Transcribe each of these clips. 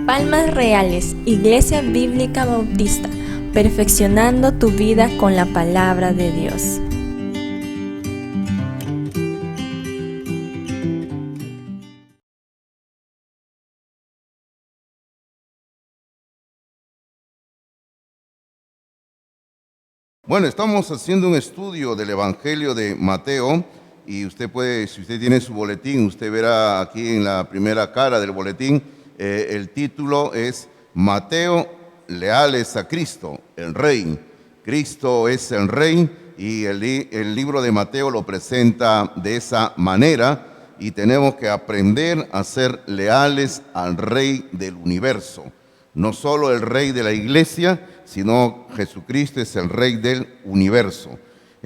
Palmas Reales, Iglesia Bíblica Bautista, perfeccionando tu vida con la palabra de Dios. Bueno, estamos haciendo un estudio del Evangelio de Mateo y usted puede, si usted tiene su boletín, usted verá aquí en la primera cara del boletín, el título es Mateo, leales a Cristo, el Rey. Cristo es el Rey y el libro de Mateo lo presenta de esa manera y tenemos que aprender a ser leales al Rey del universo. No solo el Rey de la iglesia, sino Jesucristo es el Rey del universo.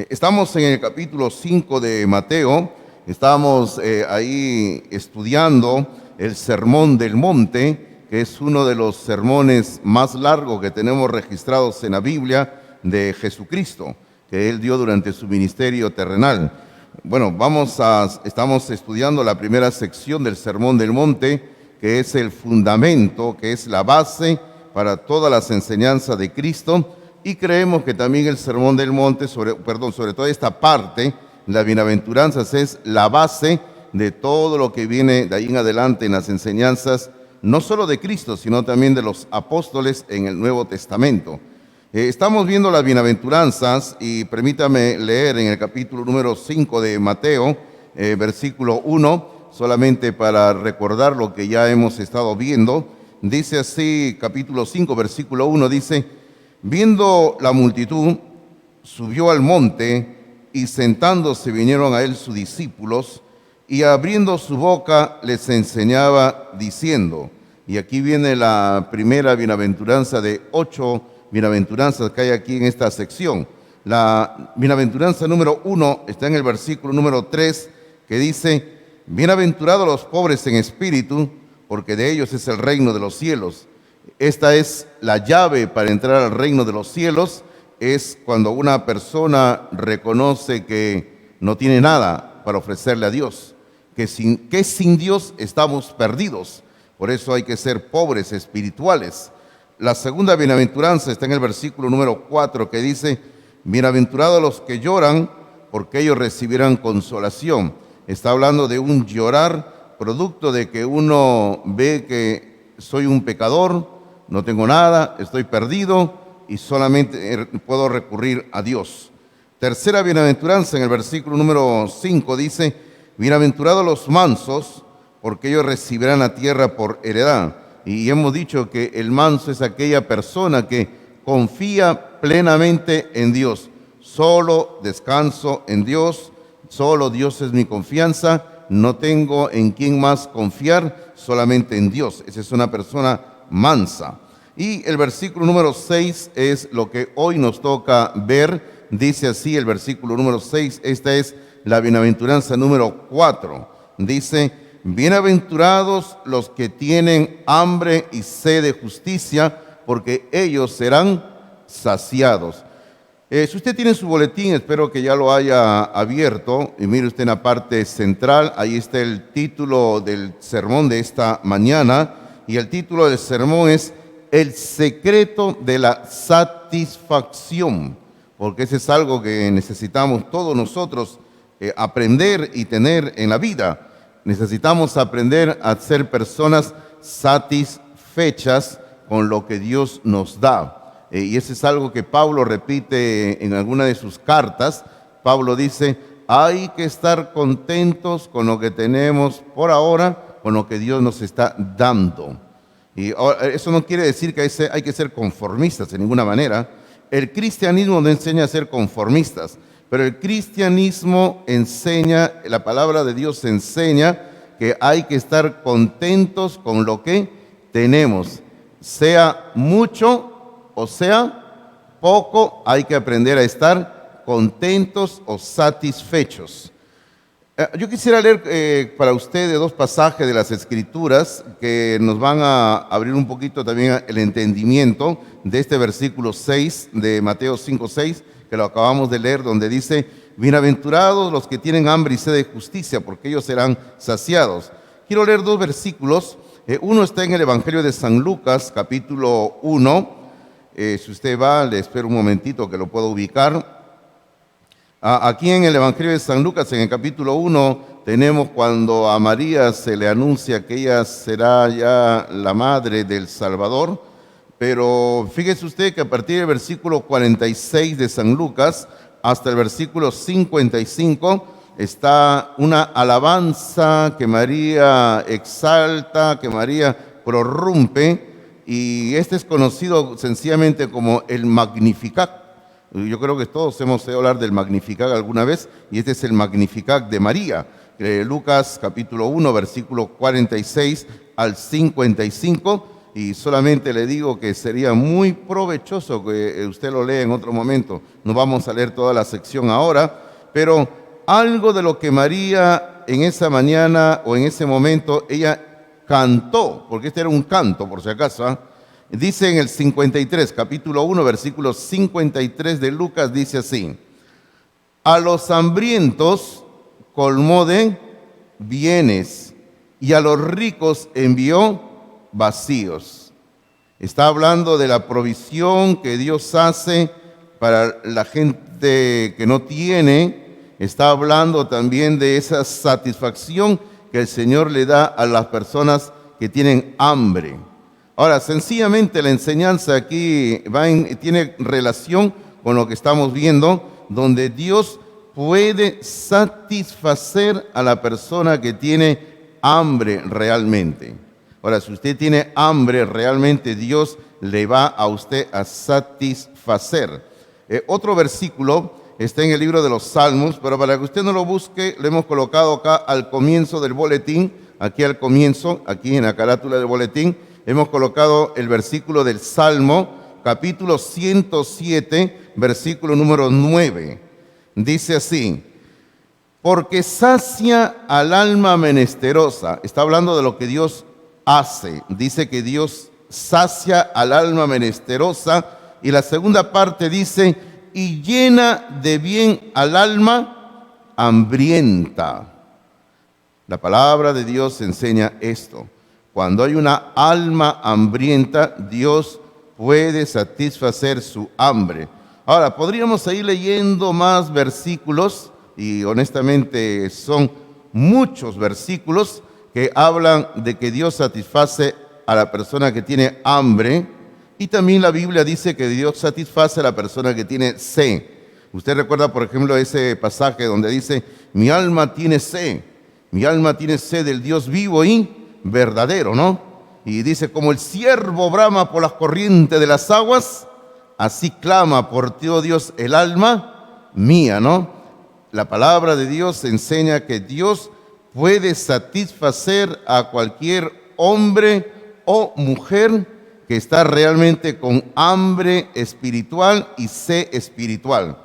Estamos en el capítulo 5 de Mateo, estamos ahí estudiando el Sermón del Monte, que es uno de los sermones más largos que tenemos registrados en la Biblia de Jesucristo, que Él dio durante su ministerio terrenal. Bueno, estamos estudiando la primera sección del Sermón del Monte, que es el fundamento, que es la base para todas las enseñanzas de Cristo, y creemos que también el Sermón del Monte, sobre toda esta parte, las bienaventuranzas, es la base de todo lo que viene de ahí en adelante en las enseñanzas, no solo de Cristo, sino también de los apóstoles en el Nuevo Testamento. Estamos viendo las bienaventuranzas y permítame leer en el capítulo número 5 de Mateo, versículo 1, solamente para recordar lo que ya hemos estado viendo. Dice así, capítulo 5, versículo 1, dice: viendo la multitud, subió al monte, y sentándose vinieron a él sus discípulos, y abriendo su boca les enseñaba diciendo. Y aquí viene la primera bienaventuranza de 8 bienaventuranzas que hay aquí en esta sección. La bienaventuranza número 1 está en el versículo número 3, que dice: bienaventurados los pobres en espíritu, porque de ellos es el reino de los cielos. Esta es la llave para entrar al reino de los cielos, es cuando una persona reconoce que no tiene nada para ofrecerle a Dios, que sin Dios estamos perdidos. Por eso hay que ser pobres espirituales. La segunda bienaventuranza está en el versículo número 4, que dice: bienaventurados los que lloran, porque ellos recibirán consolación. Está hablando de un llorar producto de que uno ve que soy un pecador, no tengo nada, estoy perdido y solamente puedo recurrir a Dios. Tercera bienaventuranza en el versículo número 5 dice: bienaventurados los mansos, porque ellos recibirán la tierra por heredad. Y hemos dicho que el manso es aquella persona que confía plenamente en Dios. Solo descanso en Dios, solo Dios es mi confianza. No tengo en quién más confiar, solamente en Dios. Esa es una persona mansa. Y el versículo número 6 es lo que hoy nos toca ver. Dice así el versículo número 6, esta es la bienaventuranza número 4. Dice: bienaventurados los que tienen hambre y sed de justicia, porque ellos serán saciados. Si usted tiene su boletín, espero que ya lo haya abierto, y mire usted en la parte central, ahí está el título del sermón de esta mañana, y el título del sermón es El secreto de la satisfacción, porque ese es algo que necesitamos todos nosotros aprender y tener en la vida. Necesitamos aprender a ser personas satisfechas con lo que Dios nos da. Y ese es algo que Pablo repite en alguna de sus cartas. Pablo dice: hay que estar contentos con lo que tenemos por ahora, con lo que Dios nos está dando. Y eso no quiere decir que hay que ser conformistas de ninguna manera. El cristianismo no enseña a ser conformistas, pero el cristianismo enseña, la palabra de Dios enseña que hay que estar contentos con lo que tenemos, sea mucho o sea poco. Hay que aprender a estar contentos o satisfechos. Yo quisiera leer para ustedes 2 pasajes de las Escrituras que nos van a abrir un poquito también el entendimiento de este versículo 6 de Mateo 5:6, que lo acabamos de leer, donde dice: bienaventurados los que tienen hambre y sed de justicia, porque ellos serán saciados. Quiero leer dos versículos. Uno está en el Evangelio de San Lucas, capítulo 1. Si usted va, le espero un momentito que lo pueda ubicar. Aquí en el Evangelio de San Lucas, en el capítulo 1, tenemos cuando a María se le anuncia que ella será ya la madre del Salvador. Pero fíjese usted que a partir del versículo 46 de San Lucas hasta el versículo 55 está una alabanza que María exalta, que María prorrumpe, y este es conocido sencillamente como el Magnificat. Yo creo que todos hemos oído hablar del Magnificat alguna vez, y este es el Magnificat de María. Lucas capítulo 1, versículo 46 al 55, y solamente le digo que sería muy provechoso que usted lo lea en otro momento. No vamos a leer toda la sección ahora, pero algo de lo que María en esa mañana o en ese momento ella cantó, porque este era un canto por si acaso, dice en el 53, capítulo 1, versículo 53 de Lucas, dice así: a los hambrientos colmó de bienes y a los ricos envió vacíos. Está hablando de la provisión que Dios hace para la gente que no tiene. Está hablando también de esa satisfacción que el Señor le da a las personas que tienen hambre. Ahora, sencillamente la enseñanza aquí tiene relación con lo que estamos viendo, donde Dios puede satisfacer a la persona que tiene hambre realmente. Ahora, si usted tiene hambre, realmente Dios le va a usted a satisfacer. Otro versículo está en el libro de los Salmos, pero para que usted no lo busque, lo hemos colocado acá al comienzo del boletín, aquí al comienzo, aquí en la carátula del boletín, hemos colocado el versículo del Salmo, capítulo 107, versículo número 9. Dice así: porque sacia al alma menesterosa. Está hablando de lo que Dios hace. Dice que Dios sacia al alma menesterosa. Y la segunda parte dice: y llena de bien al alma hambrienta. La palabra de Dios enseña esto. Cuando hay una alma hambrienta, Dios puede satisfacer su hambre. Ahora, podríamos seguir leyendo más versículos, y honestamente son muchos versículos que hablan de que Dios satisface a la persona que tiene hambre, y también la Biblia dice que Dios satisface a la persona que tiene sed. Usted recuerda, por ejemplo, ese pasaje donde dice: mi alma tiene sed del Dios vivo y verdadero, ¿no? Y dice: como el ciervo brama por las corrientes de las aguas, así clama por ti, oh Dios, el alma mía, ¿no? La palabra de Dios enseña que Dios puede satisfacer a cualquier hombre o mujer que está realmente con hambre espiritual y sed espiritual.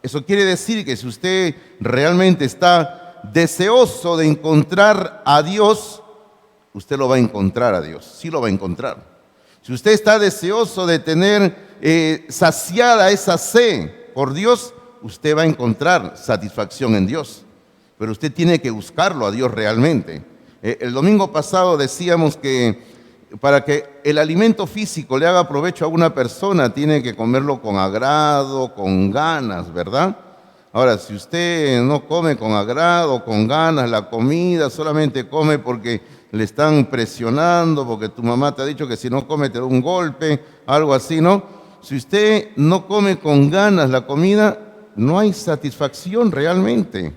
Eso quiere decir que si usted realmente está deseoso de encontrar a Dios, usted lo va a encontrar a Dios, sí lo va a encontrar. Si usted está deseoso de tener saciada esa sed por Dios, usted va a encontrar satisfacción en Dios. Pero usted tiene que buscarlo a Dios realmente. El domingo pasado decíamos que para que el alimento físico le haga provecho a una persona, tiene que comerlo con agrado, con ganas, ¿verdad? Ahora, si usted no come con agrado, con ganas la comida, solamente come porque le están presionando, porque tu mamá te ha dicho que si no come te da un golpe, algo así, ¿no? Si usted no come con ganas la comida, no hay satisfacción realmente,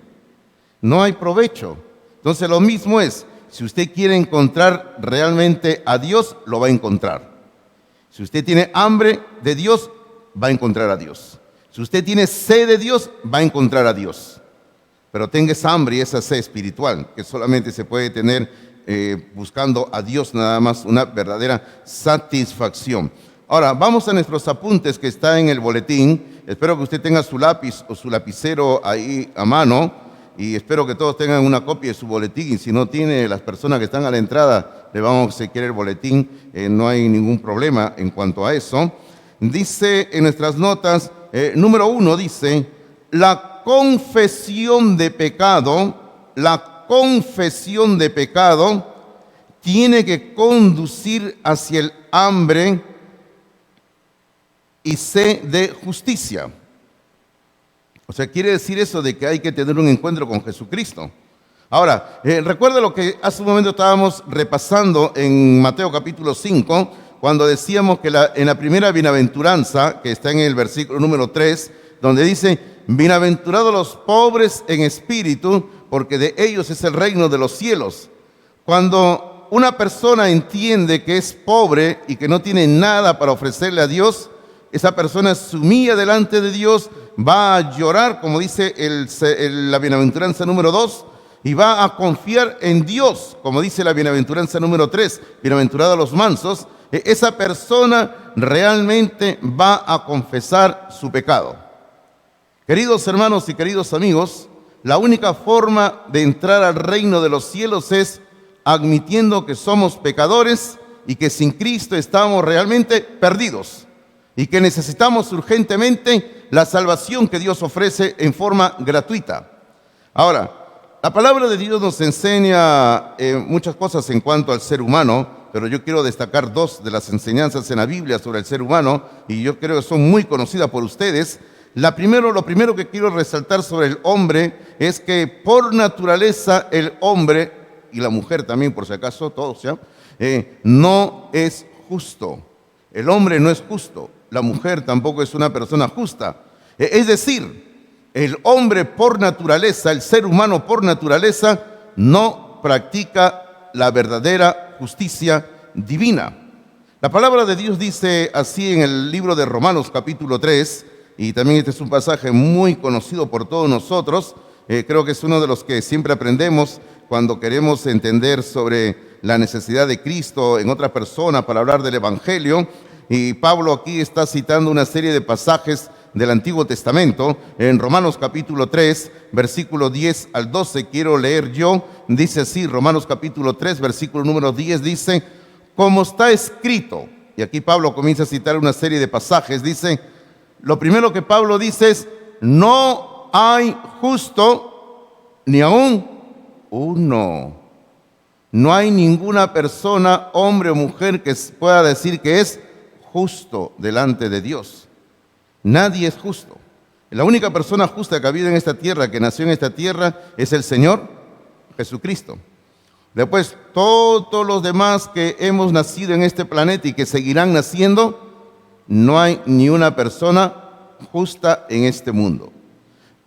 no hay provecho. Entonces lo mismo es, si usted quiere encontrar realmente a Dios, lo va a encontrar. Si usted tiene hambre de Dios, va a encontrar a Dios. Si usted tiene sed de Dios, va a encontrar a Dios. Pero tenga esa hambre y esa sed espiritual, que solamente se puede tener buscando a Dios nada más, una verdadera satisfacción. Ahora, vamos a nuestros apuntes que está en el boletín. Espero que usted tenga su lápiz o su lapicero ahí a mano. Y espero que todos tengan una copia de su boletín. Y si no tiene, las personas que están a la entrada, le vamos a obsequiar el boletín. No hay ningún problema en cuanto a eso. Dice en nuestras notas, número 1, dice: la confesión de pecado, tiene que conducir hacia el hambre y sed de justicia. O sea, quiere decir eso de que hay que tener un encuentro con Jesucristo. Ahora, recuerda lo que hace un momento estábamos repasando en Mateo capítulo 5, cuando decíamos que en la primera bienaventuranza, que está en el versículo número 3, donde dice: bienaventurados los pobres en espíritu, porque de ellos es el reino de los cielos. Cuando una persona entiende que es pobre y que no tiene nada para ofrecerle a Dios, esa persona se humilla delante de Dios, va a llorar, como dice la bienaventuranza número 2, y va a confiar en Dios, como dice la bienaventuranza número 3, bienaventurados los mansos. Esa persona realmente va a confesar su pecado. Queridos hermanos y queridos amigos, la única forma de entrar al reino de los cielos es admitiendo que somos pecadores y que sin Cristo estamos realmente perdidos y que necesitamos urgentemente la salvación que Dios ofrece en forma gratuita. Ahora, la palabra de Dios nos enseña muchas cosas en cuanto al ser humano, pero yo quiero destacar dos de las enseñanzas en la Biblia sobre el ser humano, y yo creo que son muy conocidas por ustedes. Lo primero que quiero resaltar sobre el hombre es que por naturaleza el hombre, y la mujer también por si acaso, todos ya, no es justo. El hombre no es justo, la mujer tampoco es una persona justa. Es decir, el hombre por naturaleza, el ser humano por naturaleza, no practica la verdadera justicia divina. La palabra de Dios dice así en el libro de Romanos capítulo 3, y también este es un pasaje muy conocido por todos nosotros. Creo que es uno de los que siempre aprendemos cuando queremos entender sobre la necesidad de Cristo en otra persona para hablar del Evangelio. Y Pablo aquí está citando una serie de pasajes del Antiguo Testamento. En Romanos capítulo 3, versículo 10 al 12, quiero leer yo. Dice así, Romanos capítulo 3, versículo número 10, dice: como está escrito. Y aquí Pablo comienza a citar una serie de pasajes. Dice, lo primero que Pablo dice es: no hay justo ni aún uno. No hay ninguna persona, hombre o mujer, que pueda decir que es justo delante de Dios. Nadie es justo. La única persona justa que ha habido en esta tierra, que nació en esta tierra, es el Señor Jesucristo. Después, todos los demás que hemos nacido en este planeta y que seguirán naciendo, no hay ni una persona justa en este mundo.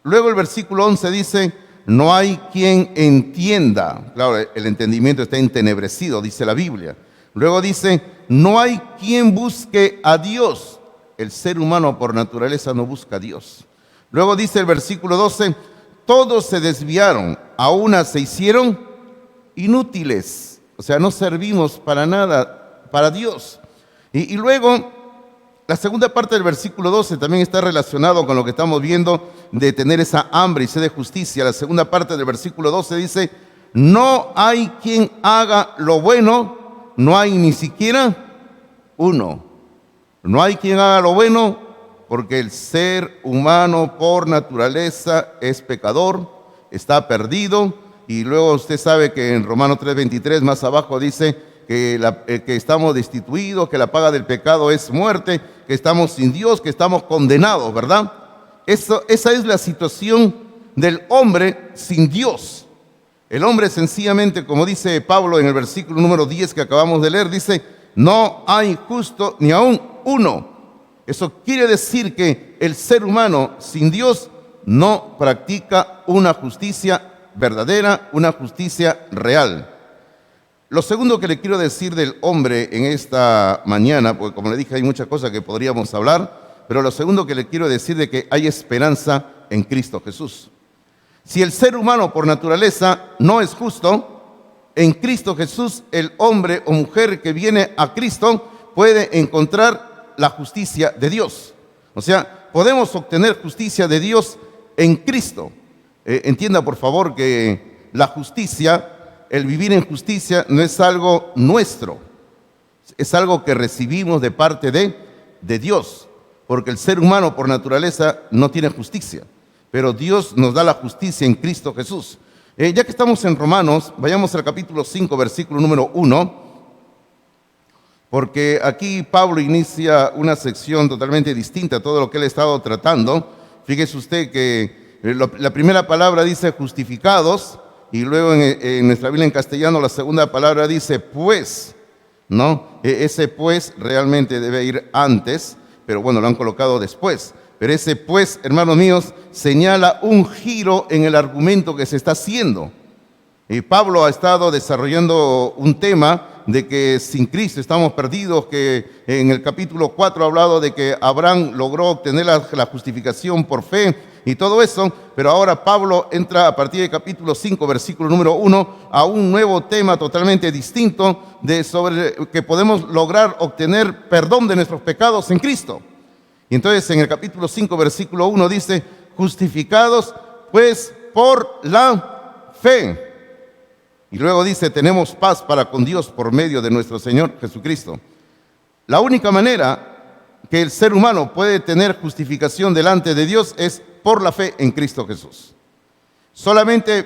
Luego el versículo 11 dice: no hay quien entienda. Claro, el entendimiento está entenebrecido, dice la Biblia. Luego dice: no hay quien busque a Dios. El ser humano por naturaleza no busca a Dios. Luego dice el versículo 12: todos se desviaron, a una se hicieron inútiles. O sea, no servimos para nada para Dios. Y luego, la segunda parte del versículo 12 también está relacionado con lo que estamos viendo de tener esa hambre y sed de justicia. La segunda parte del versículo 12 dice: no hay quien haga lo bueno, no hay ni siquiera uno. No hay quien haga lo bueno porque el ser humano por naturaleza es pecador, está perdido. Y luego usted sabe que en Romanos 3:23 más abajo dice que estamos destituidos, que la paga del pecado es muerte, que estamos sin Dios, que estamos condenados, ¿verdad? Esa es la situación del hombre sin Dios. El hombre sencillamente, como dice Pablo en el versículo número 10 que acabamos de leer, dice: no hay justo ni aún uno. Eso quiere decir que el ser humano sin Dios no practica una justicia verdadera, una justicia real. Lo segundo que le quiero decir del hombre en esta mañana, porque como le dije hay muchas cosas que podríamos hablar, pero lo segundo que le quiero decir es que hay esperanza en Cristo Jesús. Si el ser humano por naturaleza no es justo, en Cristo Jesús el hombre o mujer que viene a Cristo puede encontrar la justicia de Dios. O sea, podemos obtener justicia de Dios en Cristo. Entienda por favor que la justicia, el vivir en justicia no es algo nuestro, es algo que recibimos de parte de Dios, porque el ser humano por naturaleza no tiene justicia. pero Dios nos da la justicia en Cristo Jesús. Ya que estamos en Romanos, vayamos al capítulo 5, versículo número 1, porque aquí Pablo inicia una sección totalmente distinta a todo lo que él ha estado tratando. Fíjese usted que la primera palabra dice justificados, y luego en nuestra Biblia en castellano la segunda palabra dice pues, ¿no? Ese pues realmente debe ir antes, pero bueno, lo han colocado después. Pero ese pues, hermanos míos, señala un giro en el argumento que se está haciendo. Y Pablo ha estado desarrollando un tema de que sin Cristo estamos perdidos, que en el capítulo 4 ha hablado de que Abraham logró obtener la justificación por fe y todo eso, pero ahora Pablo entra a partir del capítulo 5, versículo número 1, a un nuevo tema totalmente distinto sobre que podemos lograr obtener perdón de nuestros pecados en Cristo. Y entonces en el capítulo 5, versículo 1 dice, justificados pues por la fe. Y luego dice, tenemos paz para con Dios por medio de nuestro Señor Jesucristo. La única manera que el ser humano puede tener justificación delante de Dios es por la fe en Cristo Jesús. Solamente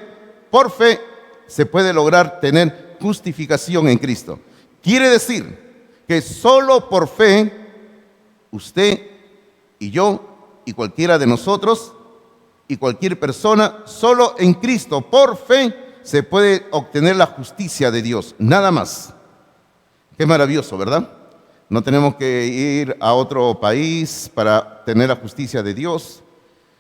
por fe se puede lograr tener justificación en Cristo. Quiere decir que solo por fe, usted y yo y cualquiera de nosotros y cualquier persona, solo en Cristo, por fe, se puede obtener la justicia de Dios, nada más. Qué maravilloso, ¿verdad? No tenemos que ir a otro país para tener la justicia de Dios.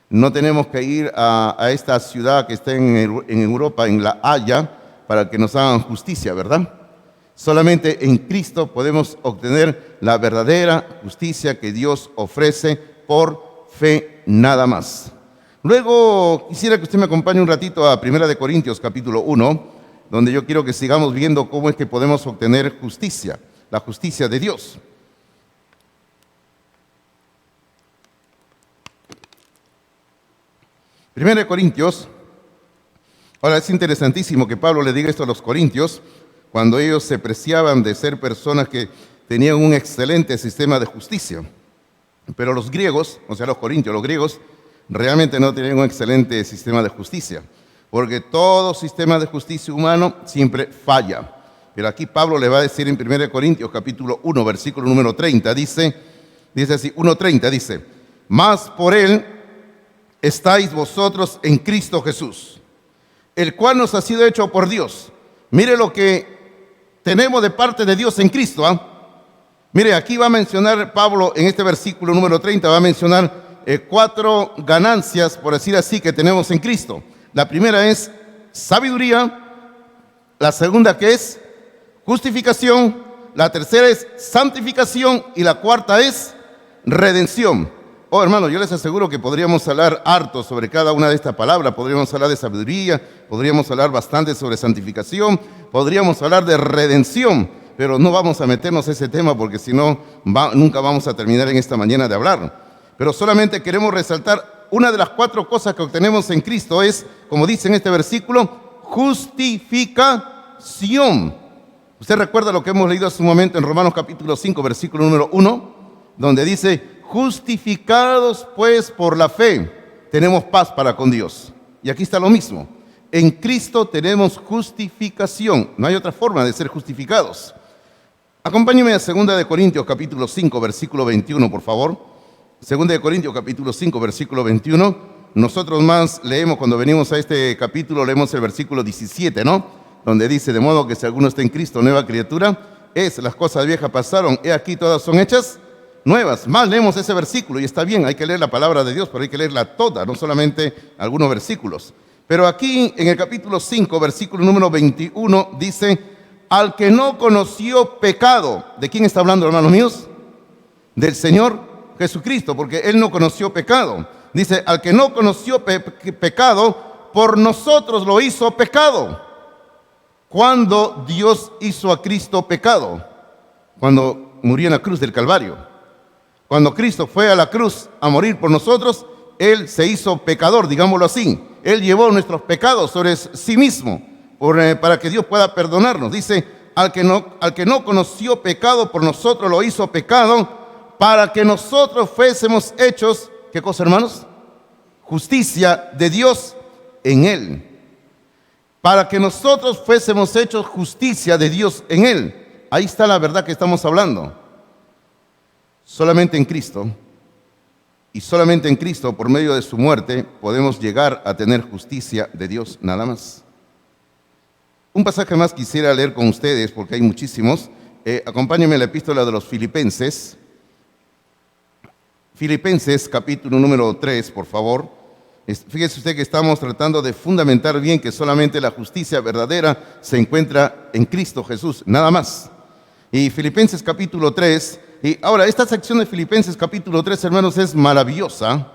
No tenemos que ir a esta ciudad que está en Europa, en La Haya, para que nos hagan justicia, ¿verdad? Solamente en Cristo podemos obtener la verdadera justicia que Dios ofrece por fe, nada más. Luego quisiera que usted me acompañe un ratito a 1 Corintios capítulo 1, donde yo quiero que sigamos viendo cómo es que podemos obtener justicia, la justicia de Dios. Primera de Corintios. Ahora es interesantísimo que Pablo le diga esto a los corintios, cuando ellos se preciaban de ser personas que tenían un excelente sistema de justicia. Pero los griegos, o sea los corintios, los griegos, realmente no tenían un excelente sistema de justicia, porque todo sistema de justicia humano siempre falla. Pero aquí Pablo le va a decir en 1 Corintios capítulo 1, versículo número 30, dice así, 1:30, dice, mas por él estáis vosotros en Cristo Jesús, el cual nos ha sido hecho por Dios. Mire lo que tenemos de parte de Dios en Cristo. Mire, aquí va a mencionar Pablo en este versículo número 30, va a mencionar 4 ganancias, por decir así, que tenemos en Cristo. La primera es sabiduría, la segunda que es justificación, la tercera es santificación y la cuarta es redención. Oh, hermano, yo les aseguro que podríamos hablar harto sobre cada una de estas palabras. Podríamos hablar de sabiduría, podríamos hablar bastante sobre santificación, podríamos hablar de redención, pero no vamos a meternos en ese tema porque si no, nunca vamos a terminar en esta mañana de hablar. Pero solamente queremos resaltar una de las 4 cosas que obtenemos en Cristo es, como dice en este versículo, justificación. Usted recuerda lo que hemos leído hace un momento en Romanos capítulo 5, versículo número 1, donde dice, justificados pues por la fe, tenemos paz para con Dios. Y aquí está lo mismo. En Cristo tenemos justificación. No hay otra forma de ser justificados. Acompáñeme a 2 Corintios capítulo 5, versículo 21, por favor. 2 Corintios capítulo 5, versículo 21. Nosotros más leemos, cuando venimos a este capítulo, leemos el versículo 17, ¿no? Donde dice, de modo que si alguno está en Cristo, nueva criatura es, las cosas viejas pasaron, he aquí todas son hechas nuevas. Más leemos ese versículo y está bien, hay que leer la palabra de Dios, pero hay que leerla toda, no solamente algunos versículos. Pero aquí en el capítulo 5, versículo número 21, dice, al que no conoció pecado. ¿De quién está hablando, hermanos míos? Del Señor Jesucristo, porque Él no conoció pecado. Dice, al que no conoció pecado, por nosotros lo hizo pecado. ¿Cuándo Dios hizo a Cristo pecado? Cuando murió en la cruz del Calvario. Cuando Cristo fue a la cruz a morir por nosotros, Él se hizo pecador, digámoslo así. Él llevó nuestros pecados sobre sí mismo para que Dios pueda perdonarnos. Dice, al que no conoció pecado, por nosotros lo hizo pecado, para que nosotros fuésemos hechos, ¿qué cosa, hermanos? justicia de Dios en Él. Para que nosotros fuésemos hechos justicia de Dios en Él. Ahí está la verdad que estamos hablando. Solamente en Cristo, y solamente en Cristo, por medio de su muerte, podemos llegar a tener justicia de Dios, nada más. Un pasaje más quisiera leer con ustedes, porque hay muchísimos. Acompáñenme a la epístola de los Filipenses. Filipenses, capítulo número 3, por favor. Fíjese usted que estamos tratando de fundamentar bien que solamente la justicia verdadera se encuentra en Cristo Jesús, nada más. Y Filipenses capítulo 3, y ahora esta sección de Filipenses capítulo 3, hermanos, es maravillosa,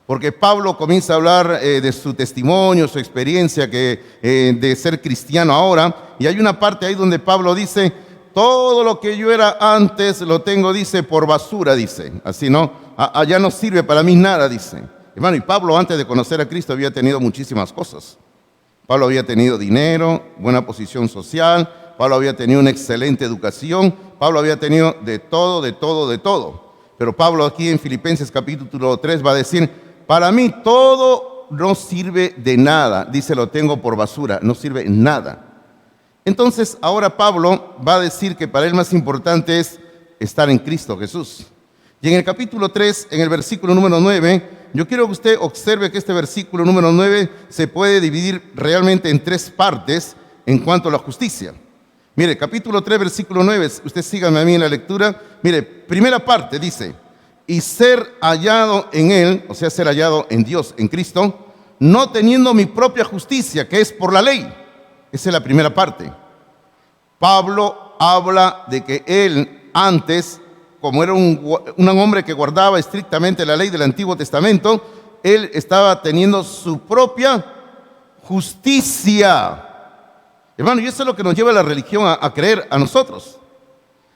porque Pablo comienza a hablar de su testimonio, su experiencia de ser cristiano ahora, y hay una parte ahí donde Pablo dice, todo lo que yo era antes lo tengo, dice, por basura, dice, así, ¿no? Allá no sirve para mí nada, dice. Hermano, y Pablo antes de conocer a Cristo había tenido muchísimas cosas. Pablo había tenido dinero, buena posición social, Pablo había tenido una excelente educación, Pablo había tenido de todo, de todo, de todo. Pero Pablo aquí en Filipenses capítulo 3 va a decir, para mí todo no sirve de nada, dice, lo tengo por basura, no sirve nada. Entonces ahora Pablo va a decir que para él más importante es estar en Cristo Jesús. Y en el capítulo 3, en el versículo número 9, yo quiero que usted observe que este versículo número 9 se puede dividir realmente en tres partes en cuanto a la justicia. Mire, capítulo 3, versículo 9, usted sígame a mí en la lectura. Mire, primera parte dice, y ser hallado en Él, o sea, ser hallado en Dios, en Cristo, no teniendo mi propia justicia, que es por la ley. Esa es la primera parte. Pablo habla de que él antes, como era un hombre que guardaba estrictamente la ley del Antiguo Testamento, él estaba teniendo su propia justicia. Hermano, y eso es lo que nos lleva la religión a creer a nosotros.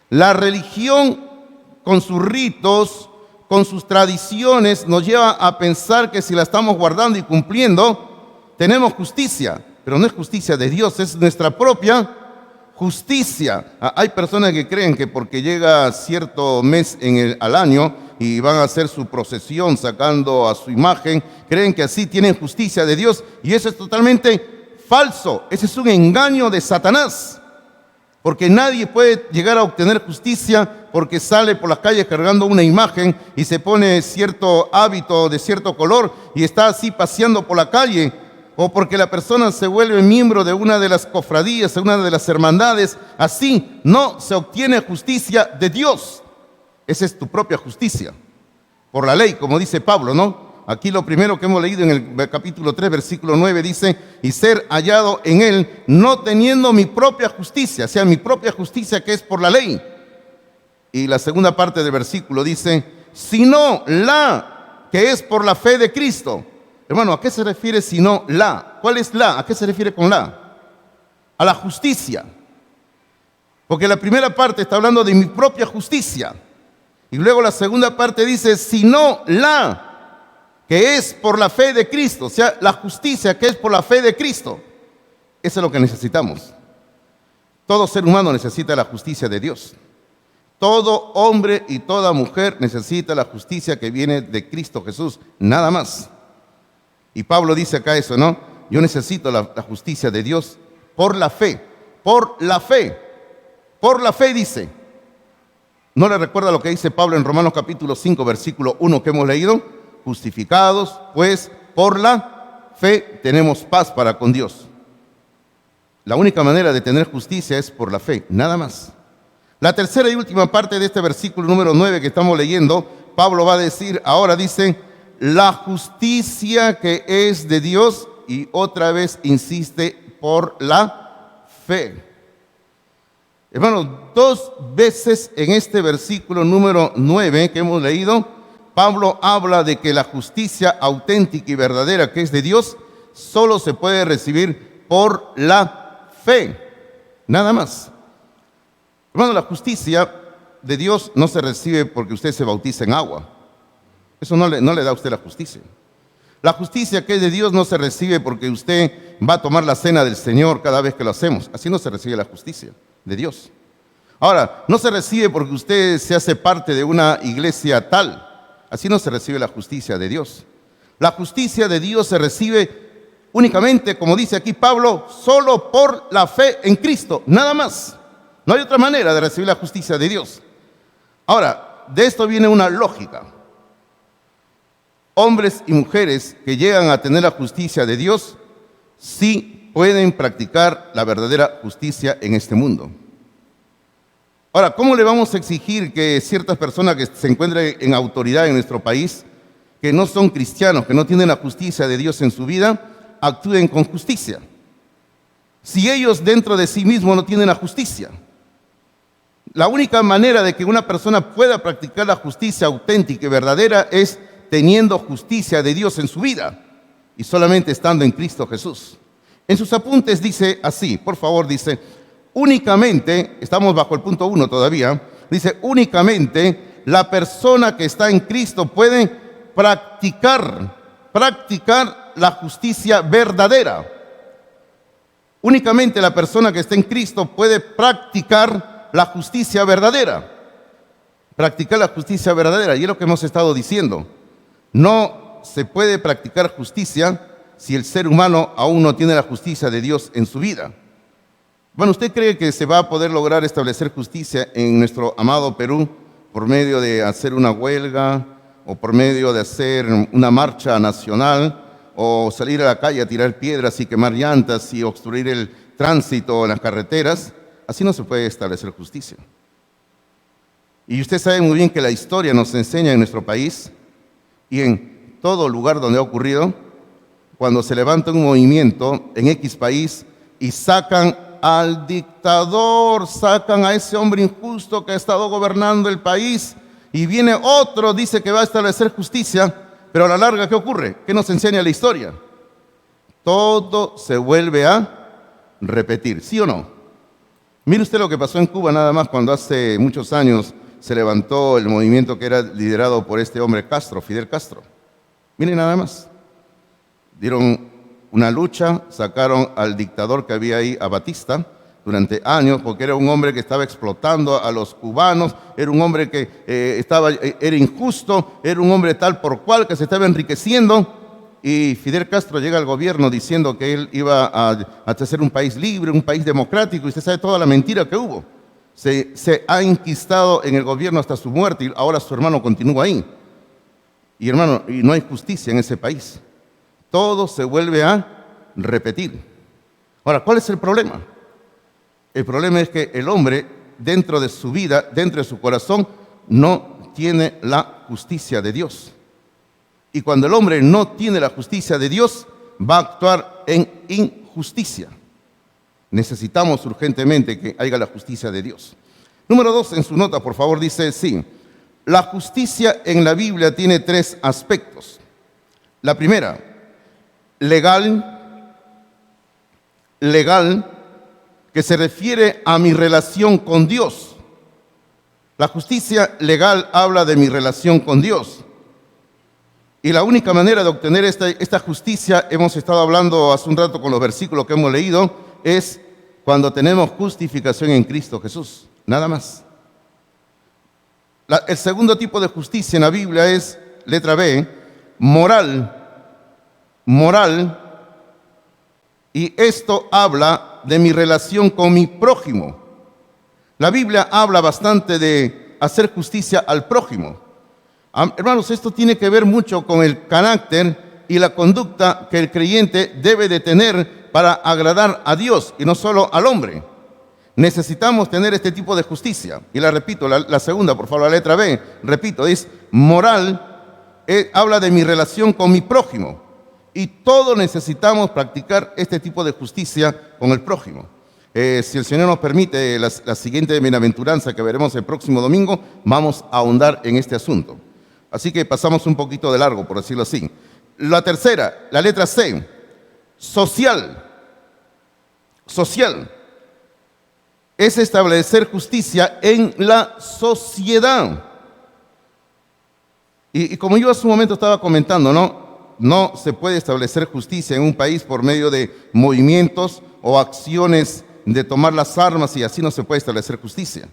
La religión, con sus ritos, con sus tradiciones, nos lleva a pensar que si la estamos guardando y cumpliendo, tenemos justicia. Pero no es justicia de Dios, es nuestra propia justicia. Hay personas que creen que porque llega cierto mes al año y van a hacer su procesión sacando a su imagen, creen que así tienen justicia de Dios, y eso es totalmente falso. Ese es un engaño de Satanás, porque nadie puede llegar a obtener justicia porque sale por las calles cargando una imagen y se pone cierto hábito de cierto color y está así paseando por la calle, o porque la persona se vuelve miembro de una de las cofradías, de una de las hermandades. Así no se obtiene justicia de Dios. Esa es tu propia justicia, por la ley, como dice Pablo, ¿no? Aquí lo primero que hemos leído en el capítulo 3, versículo 9, dice, y ser hallado en Él, no teniendo mi propia justicia, o sea, mi propia justicia que es por la ley. Y la segunda parte del versículo dice, sino la que es por la fe de Cristo. Hermano, ¿a qué se refiere sino la? ¿Cuál es la? ¿A qué se refiere con la? A la justicia. Porque la primera parte está hablando de mi propia justicia. Y luego la segunda parte dice, sino la que es por la fe de Cristo. O sea, la justicia que es por la fe de Cristo. Eso es lo que necesitamos. Todo ser humano necesita la justicia de Dios. Todo hombre y toda mujer necesita la justicia que viene de Cristo Jesús. Nada más. Y Pablo dice acá eso, ¿no? Yo necesito la justicia de Dios por la fe. Por la fe. Por la fe dice. ¿No le recuerda lo que dice Pablo en Romanos capítulo 5, versículo 1 que hemos leído? Justificados, pues, por la fe tenemos paz para con Dios. La única manera de tener justicia es por la fe, nada más. La tercera y última parte de este versículo número 9 que estamos leyendo, Pablo va a decir, ahora dice, la justicia que es de Dios, y otra vez insiste, por la fe. Hermanos, dos veces en este versículo número 9 que hemos leído, Pablo habla de que la justicia auténtica y verdadera que es de Dios solo se puede recibir por la fe, nada más. Hermano, la justicia de Dios no se recibe porque usted se bautiza en agua. Eso no le da a usted la justicia. La justicia que es de Dios no se recibe porque usted va a tomar la cena del Señor cada vez que lo hacemos. Así no se recibe la justicia de Dios. Ahora, no se recibe porque usted se hace parte de una iglesia tal. Así no se recibe la justicia de Dios. La justicia de Dios se recibe únicamente, como dice aquí Pablo, solo por la fe en Cristo, nada más. No hay otra manera de recibir la justicia de Dios. Ahora, de esto viene una lógica. Hombres y mujeres que llegan a tener la justicia de Dios, sí pueden practicar la verdadera justicia en este mundo. Ahora, ¿cómo le vamos a exigir que ciertas personas que se encuentren en autoridad en nuestro país, que no son cristianos, que no tienen la justicia de Dios en su vida, actúen con justicia, si ellos dentro de sí mismos no tienen la justicia? La única manera de que una persona pueda practicar la justicia auténtica y verdadera es teniendo justicia de Dios en su vida y solamente estando en Cristo Jesús. En sus apuntes dice así, por favor, dice, únicamente, estamos bajo el punto 1 todavía, dice, únicamente la persona que está en Cristo puede practicar la justicia verdadera. Únicamente la persona que está en Cristo puede practicar la justicia verdadera. Practicar la justicia verdadera, y es lo que hemos estado diciendo. No se puede practicar justicia si el ser humano aún no tiene la justicia de Dios en su vida. Bueno, ¿usted cree que se va a poder lograr establecer justicia en nuestro amado Perú por medio de hacer una huelga o por medio de hacer una marcha nacional o salir a la calle a tirar piedras y quemar llantas y obstruir el tránsito en las carreteras? Así no se puede establecer justicia. Y usted sabe muy bien que la historia nos enseña en nuestro país y en todo lugar donde ha ocurrido, cuando se levanta un movimiento en X país y sacan al dictador, sacan a ese hombre injusto que ha estado gobernando el país, y viene otro, dice que va a establecer justicia, pero a la larga, ¿qué ocurre? ¿Qué nos enseña la historia? Todo se vuelve a repetir, ¿sí o no? Mire usted lo que pasó en Cuba nada más cuando hace muchos años se levantó el movimiento que era liderado por este hombre Castro, Fidel Castro. Mire nada más. Dieron una lucha, sacaron al dictador que había ahí, a Batista, durante años, porque era un hombre que estaba explotando a los cubanos, era un hombre que era injusto, era un hombre tal por cual que se estaba enriqueciendo. Y Fidel Castro llega al gobierno diciendo que él iba a hacer un país libre, un país democrático, y usted sabe toda la mentira que hubo. Se ha enquistado en el gobierno hasta su muerte y ahora su hermano continúa ahí. Y hermano, y no hay justicia en ese país. Todo se vuelve a repetir. Ahora, ¿cuál es el problema? El problema es que el hombre, dentro de su vida, dentro de su corazón, no tiene la justicia de Dios. Y cuando el hombre no tiene la justicia de Dios, va a actuar en injusticia. Necesitamos urgentemente que haya la justicia de Dios. Número 2, en su nota, por favor, dice, sí, la justicia en la Biblia tiene 3 aspectos. La primera, legal, que se refiere a mi relación con Dios. La justicia legal habla de mi relación con Dios. Y la única manera de obtener esta justicia, hemos estado hablando hace un rato con los versículos que hemos leído, es cuando tenemos justificación en Cristo Jesús, nada más. El segundo tipo de justicia en la Biblia es, letra B, moral, y esto habla de mi relación con mi prójimo. La Biblia habla bastante de hacer justicia al prójimo. Hermanos, esto tiene que ver mucho con el carácter y la conducta que el creyente debe de tener para agradar a Dios y no solo al hombre. Necesitamos tener este tipo de justicia. Y la repito, la segunda, por favor, la letra B. Repito, es moral, habla de mi relación con mi prójimo. Y todos necesitamos practicar este tipo de justicia con el prójimo. Si el Señor nos permite, la siguiente bienaventuranza que veremos el próximo domingo, vamos a ahondar en este asunto. Así que pasamos un poquito de largo, por decirlo así. La tercera, la letra C, social. Social. Es establecer justicia en la sociedad. Y como yo hace un momento estaba comentando, no se puede establecer justicia en un país por medio de movimientos o acciones de tomar las armas, y así no se puede establecer justicia.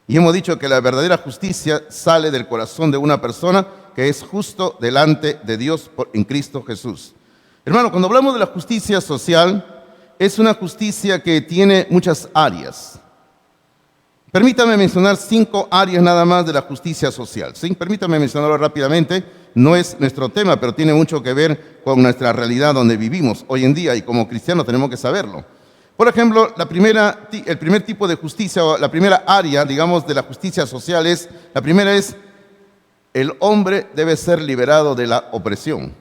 Y hemos dicho que la verdadera justicia sale del corazón de una persona que es justo delante de Dios en Cristo Jesús. Hermano, cuando hablamos de la justicia social, es una justicia que tiene muchas áreas. Permítame mencionar 5 áreas nada más de la justicia social. ¿Sí? Permítame mencionarlo rápidamente. No es nuestro tema, pero tiene mucho que ver con nuestra realidad donde vivimos hoy en día y como cristianos tenemos que saberlo. Por ejemplo, el primer tipo de justicia, o la primera área, digamos, de la justicia social la primera es, el hombre debe ser liberado de la opresión.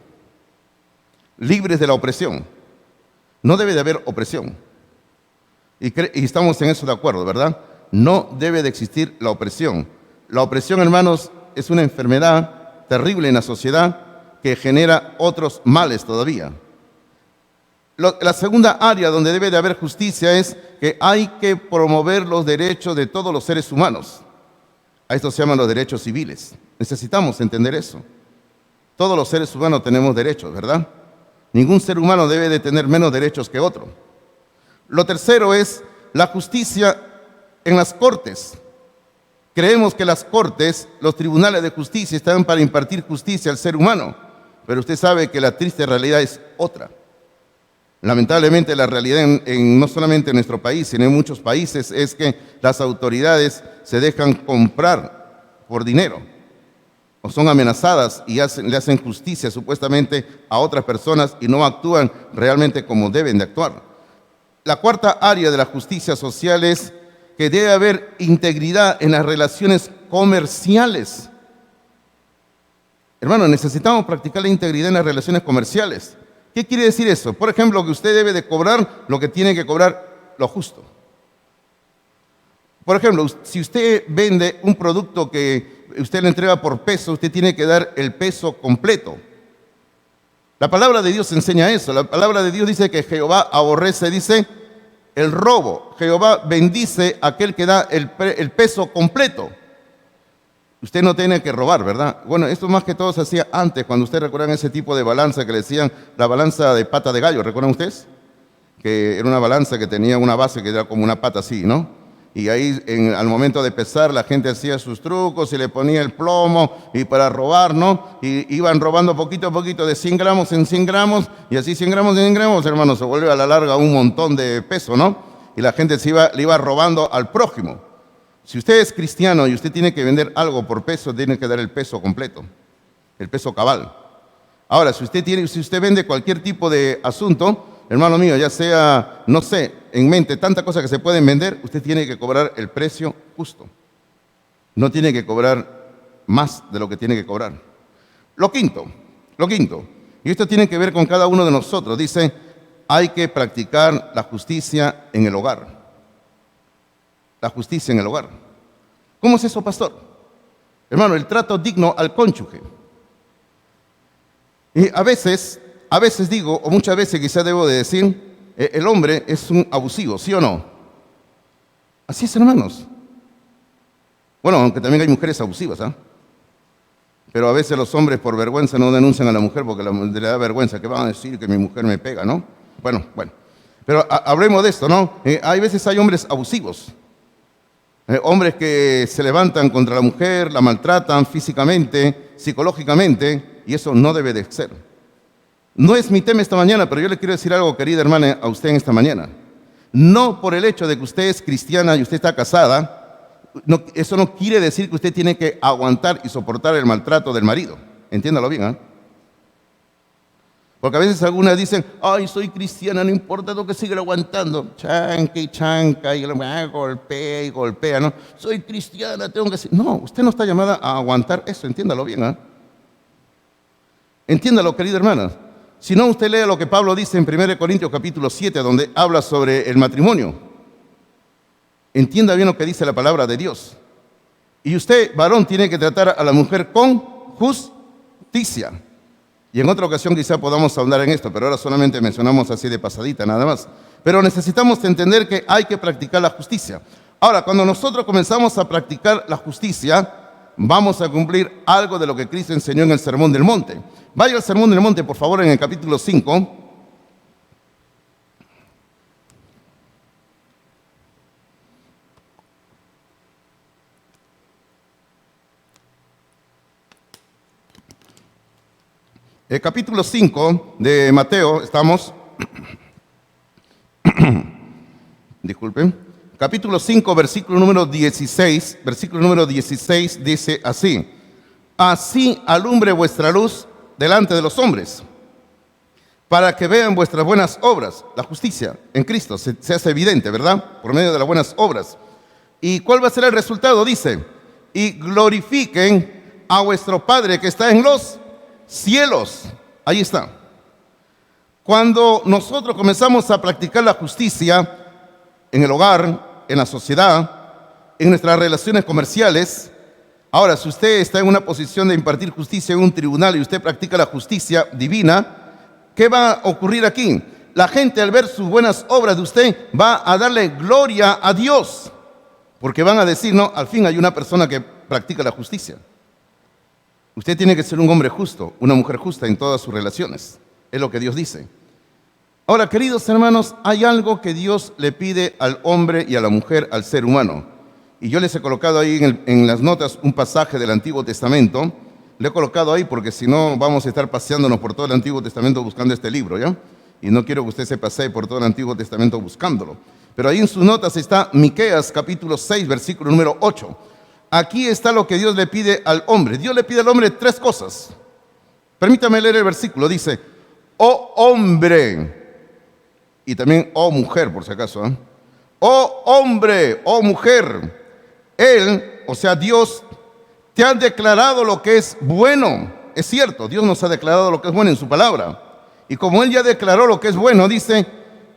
Libres de la opresión. No debe de haber opresión. Y estamos en eso de acuerdo, ¿verdad? No debe de existir la opresión. La opresión, hermanos, es una enfermedad terrible en la sociedad que genera otros males todavía. La segunda área donde debe de haber justicia es que hay que promover los derechos de todos los seres humanos. A esto se llaman los derechos civiles. Necesitamos entender eso. Todos los seres humanos tenemos derechos, ¿verdad? Ningún ser humano debe de tener menos derechos que otro. Lo tercero es la justicia en las cortes. Creemos que las cortes, los tribunales de justicia están para impartir justicia al ser humano, pero usted sabe que la triste realidad es otra. Lamentablemente la realidad no solamente en nuestro país, sino en muchos países es que las autoridades se dejan comprar por dinero o son amenazadas y le hacen justicia supuestamente a otras personas y no actúan realmente como deben de actuar. La cuarta área de la justicia social es que debe haber integridad en las relaciones comerciales. Hermano, necesitamos practicar la integridad en las relaciones comerciales. ¿Qué quiere decir eso? Por ejemplo, que usted debe de cobrar lo que tiene que cobrar, lo justo. Por ejemplo, si usted vende un producto que usted le entrega por peso, usted tiene que dar el peso completo. La palabra de Dios enseña eso. La palabra de Dios dice que Jehová aborrece, dice, el robo. Jehová bendice a aquel que da el peso completo. Usted no tiene que robar, ¿verdad? Bueno, esto más que todo se hacía antes, cuando ustedes recuerdan ese tipo de balanza que le decían la balanza de pata de gallo, ¿recuerdan ustedes? Que era una balanza que tenía una base que era como una pata así, ¿no? Y ahí al momento de pesar la gente hacía sus trucos y le ponía el plomo y para robar, ¿no? Y iban robando poquito a poquito de 100 gramos en 100 gramos y así 100 gramos en 100 gramos, hermano, se vuelve a la larga un montón de peso, ¿no? Y la gente le iba robando al prójimo. Si usted es cristiano y usted tiene que vender algo por peso, tiene que dar el peso completo, el peso cabal. Ahora, si usted vende cualquier tipo de asunto, hermano mío, ya sea, no sé, en mente, tantas cosas que se pueden vender, usted tiene que cobrar el precio justo. No tiene que cobrar más de lo que tiene que cobrar. Lo quinto, y esto tiene que ver con cada uno de nosotros, dice, hay que practicar la justicia en el hogar. La justicia en el hogar. ¿Cómo es eso, pastor? Hermano, el trato digno al cónyuge. Y a veces digo, o muchas veces quizá debo de decir, el hombre es un abusivo, ¿sí o no? Así es, hermanos. Bueno, aunque también hay mujeres abusivas, ¿ah? Pero a veces los hombres por vergüenza no denuncian a la mujer porque le da vergüenza, que van a decir que mi mujer me pega, ¿no? Bueno. Pero hablemos de esto, ¿no? Hay veces hay hombres abusivos. Hombres que se levantan contra la mujer, la maltratan físicamente, psicológicamente, y eso no debe de ser. No es mi tema esta mañana, pero yo le quiero decir algo, querida hermana, a usted en esta mañana. No por el hecho de que usted es cristiana y usted está casada, eso no quiere decir que usted tiene que aguantar y soportar el maltrato del marido. Entiéndalo bien, ¿eh? Porque a veces algunas dicen, ay, soy cristiana, no importa lo que siga aguantando. Chanca, y golpea y golpea, ¿no? Soy cristiana, tengo que ser. No, usted no está llamada a aguantar eso, entiéndalo bien, ¿eh? Entiéndalo, querida hermana. Si no, usted lea lo que Pablo dice en 1 Corintios capítulo 7, donde habla sobre el matrimonio. Entienda bien lo que dice la palabra de Dios. Y usted, varón, tiene que tratar a la mujer con justicia. Y en otra ocasión quizá podamos hablar en esto, pero ahora solamente mencionamos así de pasadita nada más. Pero necesitamos entender que hay que practicar la justicia. Ahora, cuando nosotros comenzamos a practicar la justicia, vamos a cumplir algo de lo que Cristo enseñó en el Sermón del Monte. Vaya al Sermón del Monte, por favor, en el capítulo 5. El capítulo 5 de Mateo, estamos. Disculpen. Capítulo 5, versículo número 16. Versículo número 16 dice así: así alumbre vuestra luz delante de los hombres, para que vean vuestras buenas obras. La justicia en Cristo se hace evidente, ¿verdad? Por medio de las buenas obras. ¿Y cuál va a ser el resultado? Dice: y glorifiquen a vuestro Padre que está en los cielos. Ahí está. Cuando nosotros comenzamos a practicar la justicia en el hogar, en la sociedad, en nuestras relaciones comerciales. Ahora, si usted está en una posición de impartir justicia en un tribunal y usted practica la justicia divina, ¿qué va a ocurrir aquí? La gente, al ver sus buenas obras de usted, va a darle gloria a Dios, porque van a decir: no, al fin hay una persona que practica la justicia. Usted tiene que ser un hombre justo, una mujer justa en todas sus relaciones. Es lo que Dios dice. Ahora, queridos hermanos, hay algo que Dios le pide al hombre y a la mujer, al ser humano. Y yo les he colocado ahí en las notas un pasaje del Antiguo Testamento. Le he colocado ahí porque si no vamos a estar paseándonos por todo el Antiguo Testamento buscando este libro, ¿ya? Y no quiero que usted se pasee por todo el Antiguo Testamento buscándolo. Pero ahí en sus notas está Miqueas capítulo 6, versículo número 8. Aquí está lo que Dios le pide al hombre. Dios le pide al hombre tres cosas. Permítame leer el versículo. Dice: oh hombre, y también oh mujer, por si acaso, ¿eh? Oh hombre, oh mujer, Él, o sea Dios, te ha declarado lo que es bueno. Es cierto, Dios nos ha declarado lo que es bueno en su palabra. Y como Él ya declaró lo que es bueno, dice: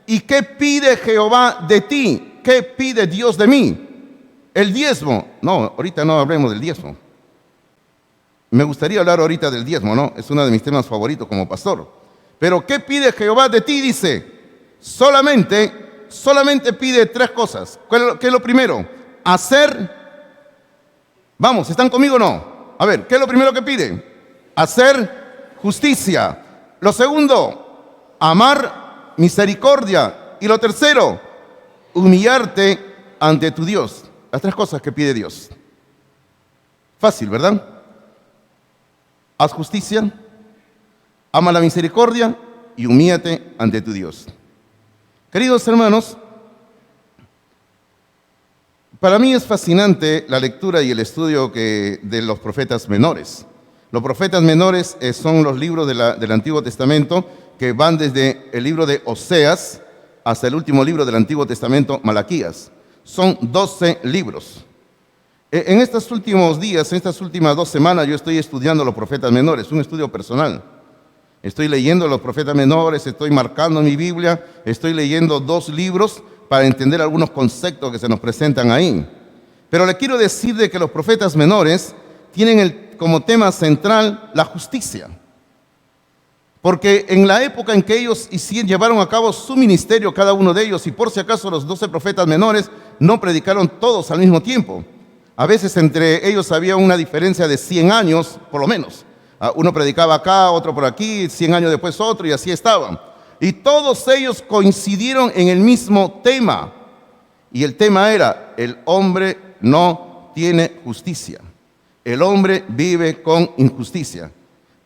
¿y qué pide Jehová de ti? ¿Qué pide Dios de mí? El diezmo. No, ahorita no hablemos del diezmo. Me gustaría hablar ahorita del diezmo, ¿no? Es uno de mis temas favoritos como pastor. Pero ¿qué pide Jehová de ti? Dice: solamente pide tres cosas. ¿Qué es lo primero? Hacer. Vamos, ¿están conmigo o no? A ver, ¿qué es lo primero que pide? Hacer justicia. Lo segundo, amar misericordia. Y lo tercero, humillarte ante tu Dios. Las tres cosas que pide Dios. Fácil, ¿verdad? Haz justicia, ama la misericordia y humíllate ante tu Dios. Queridos hermanos, para mí es fascinante la lectura y el estudio de los profetas menores. Los profetas menores son los libros del Antiguo Testamento que van desde el libro de Oseas hasta el último libro del Antiguo Testamento, Malaquías. Son 12 libros. En estos últimos días, en estas últimas 2 semanas, yo estoy estudiando los profetas menores, un estudio personal. Estoy leyendo los profetas menores, estoy marcando mi Biblia, estoy leyendo 2 libros para entender algunos conceptos que se nos presentan ahí. Pero le quiero decir de que los profetas menores tienen como tema central la justicia. Porque en la época en que ellos llevaron a cabo su ministerio, cada uno de ellos, y por si acaso los 12 profetas menores no predicaron todos al mismo tiempo. A veces entre ellos había una diferencia de 100 años, por lo menos. Uno predicaba acá, otro por aquí, 100 años después otro, y así estaban. Y todos ellos coincidieron en el mismo tema. Y el tema era: el hombre no tiene justicia. El hombre vive con injusticia.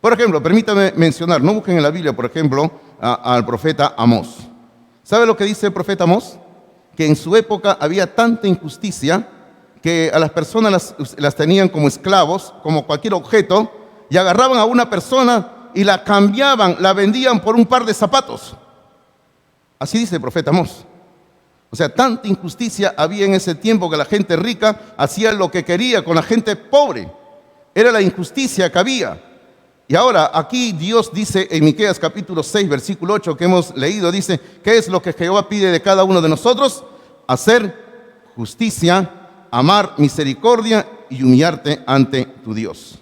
Por ejemplo, permítame mencionar, no busquen en la Biblia, por ejemplo, al profeta Amós. ¿Sabe lo que dice el profeta Amós? Que en su época había tanta injusticia que a las personas las tenían como esclavos, como cualquier objeto, y agarraban a una persona y la cambiaban, la vendían por un par de zapatos. Así dice el profeta Amós. O sea, tanta injusticia había en ese tiempo que la gente rica hacía lo que quería con la gente pobre. Era la injusticia que había. Y ahora aquí Dios dice en Miqueas capítulo 6, versículo 8 que hemos leído, dice: ¿qué es lo que Jehová pide de cada uno de nosotros? Hacer justicia, amar misericordia y humillarte ante tu Dios.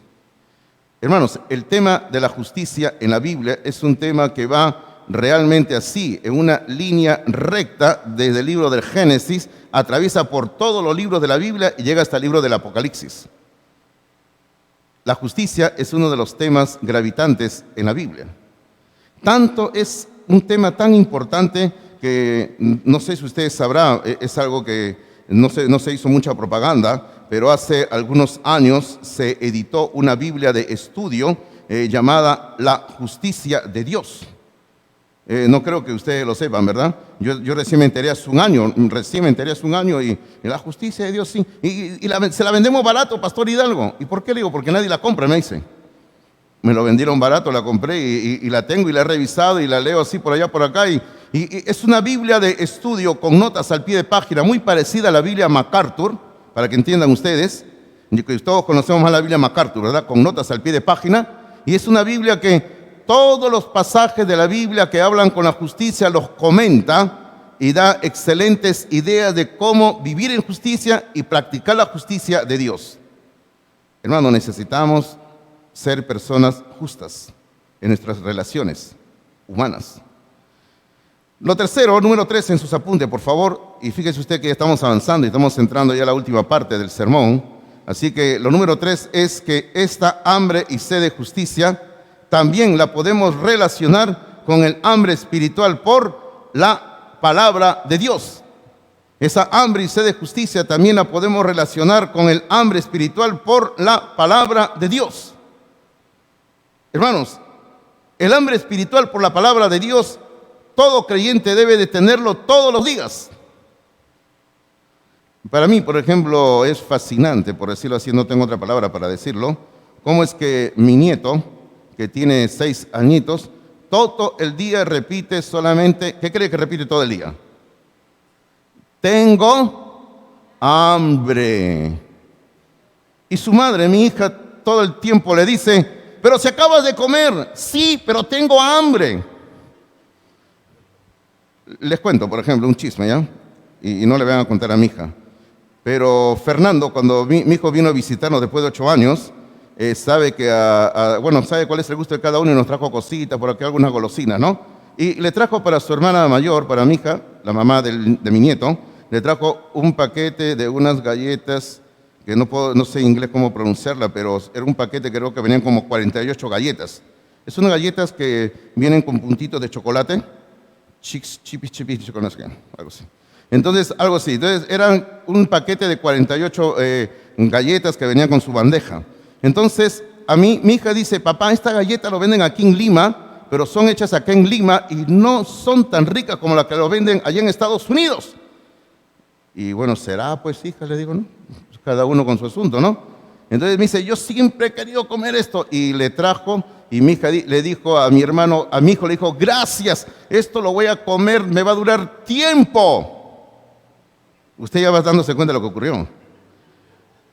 Hermanos, el tema de la justicia en la Biblia es un tema que va realmente así, en una línea recta desde el libro del Génesis, atraviesa por todos los libros de la Biblia y llega hasta el libro del Apocalipsis. La justicia es uno de los temas gravitantes en la Biblia. Tanto es un tema tan importante que, no sé si ustedes sabrán, es algo que no se hizo mucha propaganda, pero hace algunos años se editó una Biblia de estudio llamada la justicia de Dios. No creo que ustedes lo sepan, ¿verdad? Yo recién me enteré hace un año, y la justicia de Dios, sí. Se la vendemos barato, Pastor Hidalgo. ¿Y por qué le digo? Porque nadie la compra, me dice. Me lo vendieron barato, la compré y la tengo y la he revisado y la leo así por allá, por acá. Y es una Biblia de estudio con notas al pie de página, muy parecida a la Biblia MacArthur, para que entiendan ustedes. Todos conocemos más la Biblia MacArthur, ¿verdad? Con notas al pie de página. Y es una Biblia que todos los pasajes de la Biblia que hablan con la justicia los comenta y da excelentes ideas de cómo vivir en justicia y practicar la justicia de Dios. Hermano, necesitamos ser personas justas en nuestras relaciones humanas. Lo tercero, número 3 en sus apuntes, por favor, y fíjese usted que ya estamos avanzando y estamos entrando ya a la última parte del sermón. Así que lo número 3 es que esta hambre y sed de justicia también la podemos relacionar con el hambre espiritual por la palabra de Dios. Esa hambre y sed de justicia también la podemos relacionar con el hambre espiritual por la palabra de Dios. Hermanos, el hambre espiritual por la palabra de Dios, todo creyente debe de tenerlo todos los días. Para mí, por ejemplo, es fascinante, por decirlo así, no tengo otra palabra para decirlo, cómo es que mi nieto, que tiene 6 añitos, todo el día repite solamente, ¿qué cree que repite todo el día? Tengo hambre. Y su madre, mi hija, todo el tiempo le dice, pero si acabas de comer. Sí, pero tengo hambre. Les cuento, por ejemplo, un chisme, ¿ya? Y no le van a contar a mi hija. Pero Fernando, cuando mi hijo vino a visitarnos después de 8 años, sabe que sabe cuál es el gusto de cada uno y nos trajo cositas, por aquí algunas golosinas, ¿no? Y le trajo para su hermana mayor, para mi hija, la mamá de mi nieto, le trajo un paquete de unas galletas, que no sé en inglés cómo pronunciarla, pero era un paquete que creo que venían como 48 galletas. Es unas galletas que vienen con puntitos de chocolate, chipis, no sé qué, algo así. Entonces, algo así. Entonces, eran un paquete de 48 galletas que venían con su bandeja. Entonces, a mí, mi hija dice, papá, esta galleta lo venden aquí en Lima, pero son hechas acá en Lima y no son tan ricas como las que lo venden allá en Estados Unidos. Y bueno, será pues, hija, le digo, ¿no? Cada uno con su asunto, ¿no? Entonces me dice, yo siempre he querido comer esto. Y le trajo, y mi hija le dijo a mi hermano, a mi hijo le dijo, gracias, esto lo voy a comer, me va a durar tiempo. Usted ya va dándose cuenta de lo que ocurrió.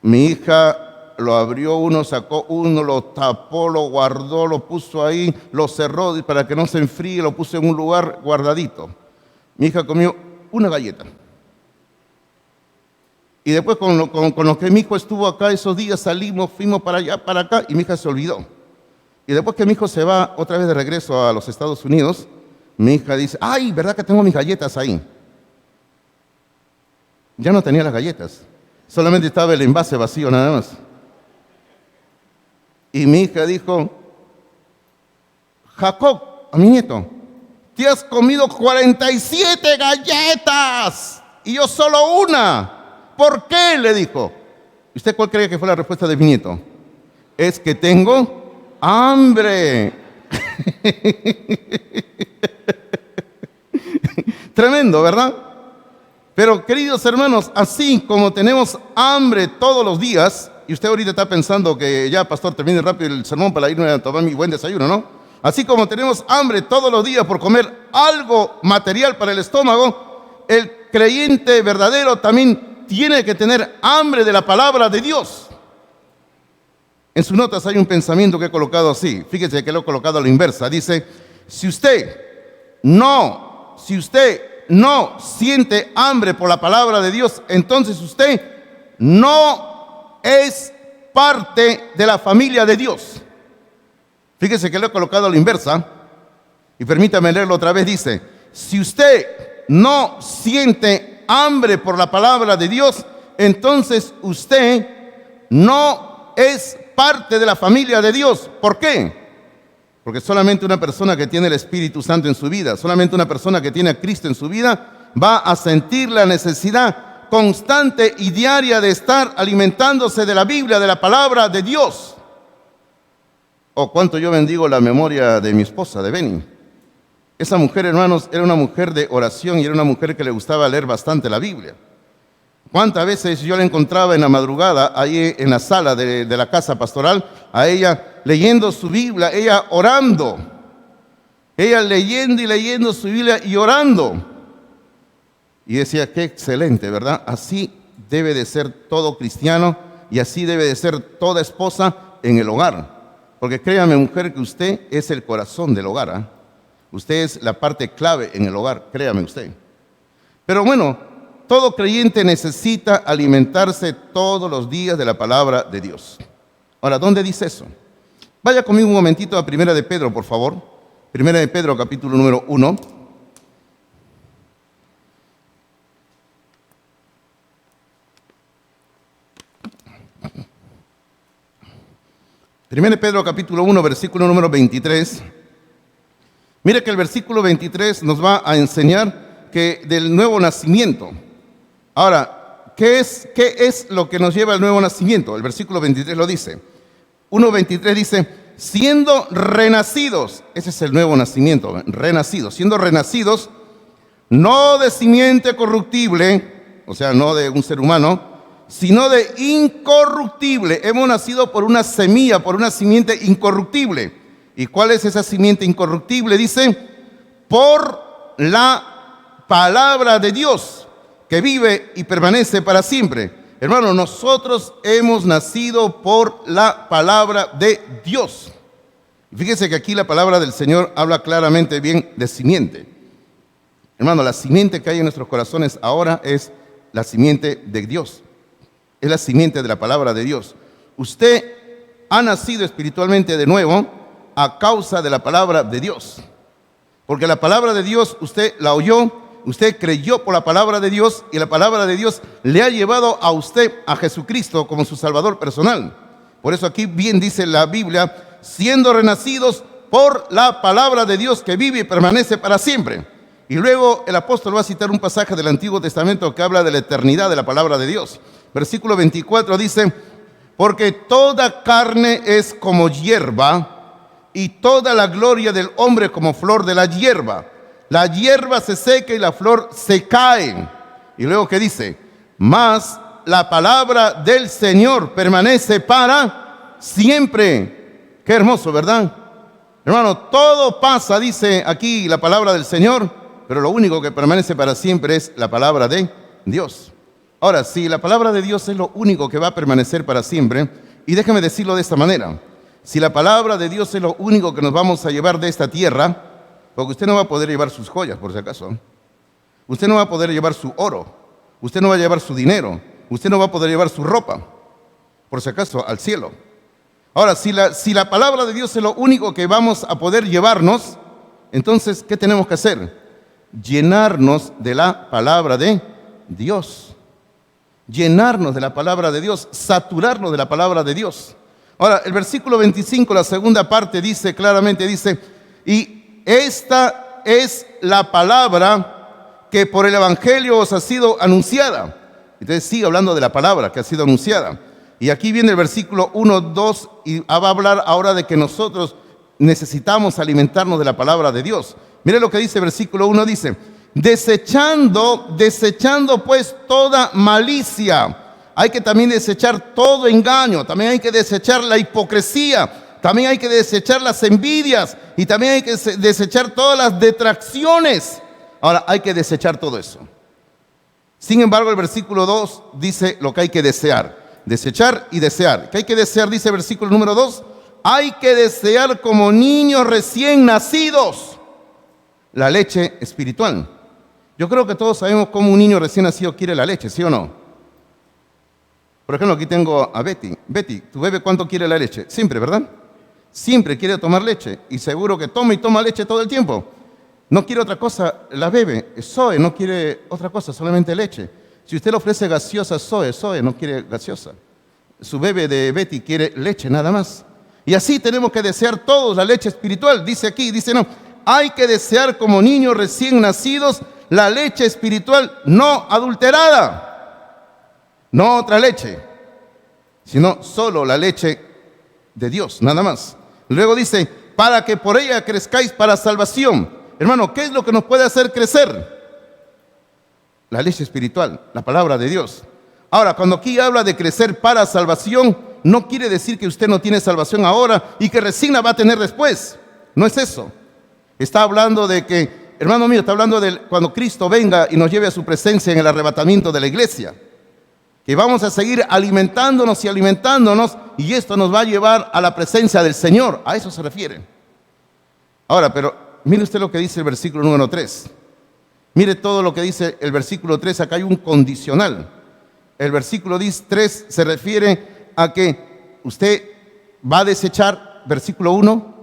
Mi hija lo abrió uno, sacó uno, lo tapó, lo guardó, lo puso ahí, lo cerró para que no se enfríe, lo puso en un lugar guardadito. Mi hija comió una galleta. Y después con lo que mi hijo estuvo acá esos días, salimos, fuimos para allá, para acá, y mi hija se olvidó. Y después que mi hijo se va otra vez de regreso a los Estados Unidos, mi hija dice, ay, ¿verdad que tengo mis galletas ahí? Ya no tenía las galletas, solamente estaba el envase vacío nada más. Y mi hija dijo, Jacob, a mi nieto, te has comido 47 galletas y yo solo una. ¿Por qué? Le dijo. ¿Y usted cuál cree que fue la respuesta de mi nieto? Es que tengo hambre. Tremendo, ¿verdad? Pero queridos hermanos, así como tenemos hambre todos los días, y usted ahorita está pensando que ya, pastor, termine rápido el sermón para irme a tomar mi buen desayuno, ¿no? Así como tenemos hambre todos los días por comer algo material para el estómago, el creyente verdadero también tiene que tener hambre de la palabra de Dios. En sus notas hay un pensamiento que he colocado así. Fíjese que lo he colocado a la inversa. Dice, si usted no siente hambre por la palabra de Dios, entonces usted no es parte de la familia de Dios. Fíjese que lo he colocado a la inversa. Y permítame leerlo otra vez. Dice, si usted no siente hambre por la palabra de Dios, entonces usted no es parte de la familia de Dios. ¿Por qué? Porque solamente una persona que tiene el Espíritu Santo en su vida, solamente una persona que tiene a Cristo en su vida, va a sentir la necesidad constante y diaria de estar alimentándose de la Biblia, de la palabra de Dios. Oh, cuánto yo bendigo la memoria de mi esposa, de Beni. Esa mujer, hermanos, era una mujer de oración y era una mujer que le gustaba leer bastante la Biblia. ¿Cuántas veces yo la encontraba en la madrugada, ahí en la sala de la casa pastoral, a ella leyendo su Biblia, ella orando, ella leyendo y leyendo su Biblia y orando? Y decía, qué excelente, ¿verdad? Así debe de ser todo cristiano y así debe de ser toda esposa en el hogar. Porque créame, mujer, que usted es el corazón del hogar, ¿eh? Usted es la parte clave en el hogar, créame usted. Pero bueno, todo creyente necesita alimentarse todos los días de la palabra de Dios. Ahora, ¿dónde dice eso? Vaya conmigo un momentito a Primera de Pedro, por favor. Primera de Pedro, capítulo número 1. Primera de Pedro, capítulo 1, versículo número 23. Mire que el versículo 23 nos va a enseñar que del nuevo nacimiento. Ahora, ¿qué es lo que nos lleva al nuevo nacimiento? El versículo 23 lo dice. 1:23 dice, siendo renacidos, ese es el nuevo nacimiento, renacidos, siendo renacidos, no de simiente corruptible, o sea, no de un ser humano, sino de incorruptible. Hemos nacido por una semilla, por una simiente incorruptible. ¿Y cuál es esa simiente incorruptible? Dice, por la palabra de Dios, que vive y permanece para siempre. Hermano, nosotros hemos nacido por la palabra de Dios. Fíjese que aquí la palabra del Señor habla claramente bien de simiente. Hermano, la simiente que hay en nuestros corazones ahora es la simiente de Dios. Es la simiente de la palabra de Dios. Usted ha nacido espiritualmente de nuevo a causa de la palabra de Dios. Porque la palabra de Dios usted la oyó, usted creyó por la palabra de Dios y la palabra de Dios le ha llevado a usted a Jesucristo como su Salvador personal. Por eso aquí bien dice la Biblia, siendo renacidos por la palabra de Dios que vive y permanece para siempre. Y luego el apóstol va a citar un pasaje del Antiguo Testamento que habla de la eternidad de la palabra de Dios. Versículo 24 dice, porque toda carne es como hierba, y toda la gloria del hombre como flor de la hierba. La hierba se seca y la flor se cae. Y luego, ¿qué dice? Mas la palabra del Señor permanece para siempre. Qué hermoso, ¿verdad? Hermano, todo pasa, dice aquí la palabra del Señor, pero lo único que permanece para siempre es la palabra de Dios. Ahora, si la palabra de Dios es lo único que va a permanecer para siempre, y déjeme decirlo de esta manera, si la palabra de Dios es lo único que nos vamos a llevar de esta tierra, porque usted no va a poder llevar sus joyas, por si acaso. Usted no va a poder llevar su oro. Usted no va a llevar su dinero. Usted no va a poder llevar su ropa, por si acaso, al cielo. Ahora, si la palabra de Dios es lo único que vamos a poder llevarnos, entonces, ¿qué tenemos que hacer? Llenarnos de la palabra de Dios. Llenarnos de la palabra de Dios, saturarnos de la palabra de Dios. Ahora, el versículo 25, la segunda parte dice claramente, dice, y esta es la palabra que por el Evangelio os ha sido anunciada. Entonces sigue hablando de la palabra que ha sido anunciada. Y aquí viene el versículo 1, 2, y va a hablar ahora de que nosotros necesitamos alimentarnos de la palabra de Dios. Mire lo que dice el versículo 1, dice, desechando pues toda malicia. Hay que también desechar todo engaño, también hay que desechar la hipocresía, también hay que desechar las envidias y también hay que desechar todas las detracciones. Ahora, hay que desechar todo eso. Sin embargo, el versículo 2 dice lo que hay que desear. Desechar y desear. ¿Qué hay que desear? Dice el versículo número 2. Hay que desear como niños recién nacidos la leche espiritual. Yo creo que todos sabemos cómo un niño recién nacido quiere la leche, ¿sí o no? Por ejemplo, aquí tengo a Betty. Betty, ¿tu bebé cuánto quiere la leche? Siempre, ¿verdad? Siempre quiere tomar leche y seguro que toma y toma leche todo el tiempo. No quiere otra cosa, la bebe. Zoe no quiere otra cosa, solamente leche. Si usted le ofrece gaseosa a Zoe no quiere gaseosa. Su bebé de Betty quiere leche nada más. Y así tenemos que desear todos la leche espiritual. Dice aquí, dice no, hay que desear como niños recién nacidos la leche espiritual no adulterada. No otra leche, sino solo la leche de Dios, nada más. Luego dice, para que por ella crezcáis para salvación. Hermano, ¿qué es lo que nos puede hacer crecer? La leche espiritual, la palabra de Dios. Ahora, cuando aquí habla de crecer para salvación, no quiere decir que usted no tiene salvación ahora y que recién la va a tener después. No es eso. Está hablando de que, hermano mío, está hablando de cuando Cristo venga y nos lleve a su presencia en el arrebatamiento de la iglesia. Que vamos a seguir alimentándonos y alimentándonos, y esto nos va a llevar a la presencia del Señor. A eso se refiere. Ahora, pero mire usted lo que dice el versículo número 3. Mire todo lo que dice el versículo 3. Acá hay un condicional. El versículo 3 se refiere a que usted va a desechar, versículo 1.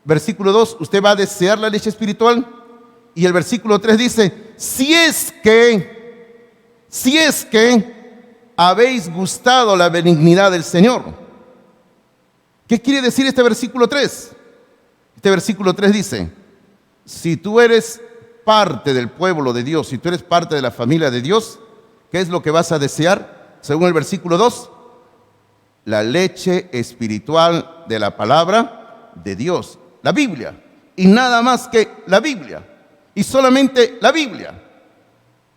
Versículo 2, usted va a desear la leche espiritual. Y el versículo 3 dice, si es que habéis gustado la benignidad del Señor. ¿Qué quiere decir este versículo 3? Este versículo 3 dice, si tú eres parte del pueblo de Dios, si tú eres parte de la familia de Dios, ¿qué es lo que vas a desear? Según el versículo 2, la leche espiritual de la palabra de Dios, la Biblia, y nada más que la Biblia, y solamente la Biblia.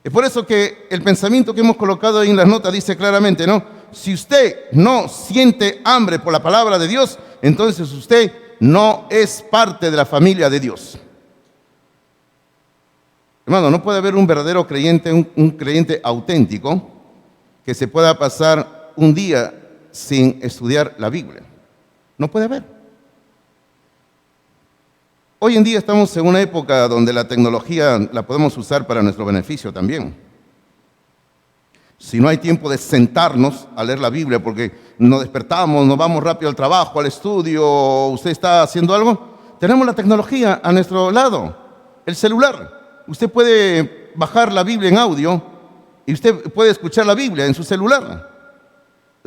Es por eso que el pensamiento que hemos colocado ahí en las notas dice claramente, ¿no? Si usted no siente hambre por la palabra de Dios, entonces usted no es parte de la familia de Dios. Hermano, no puede haber un verdadero creyente, un creyente auténtico, que se pueda pasar un día sin estudiar la Biblia. No puede haber. Hoy en día estamos en una época donde la tecnología la podemos usar para nuestro beneficio también. Si no hay tiempo de sentarnos a leer la Biblia porque nos despertamos, nos vamos rápido al trabajo, al estudio, usted está haciendo algo, tenemos la tecnología a nuestro lado, el celular. Usted puede bajar la Biblia en audio y usted puede escuchar la Biblia en su celular.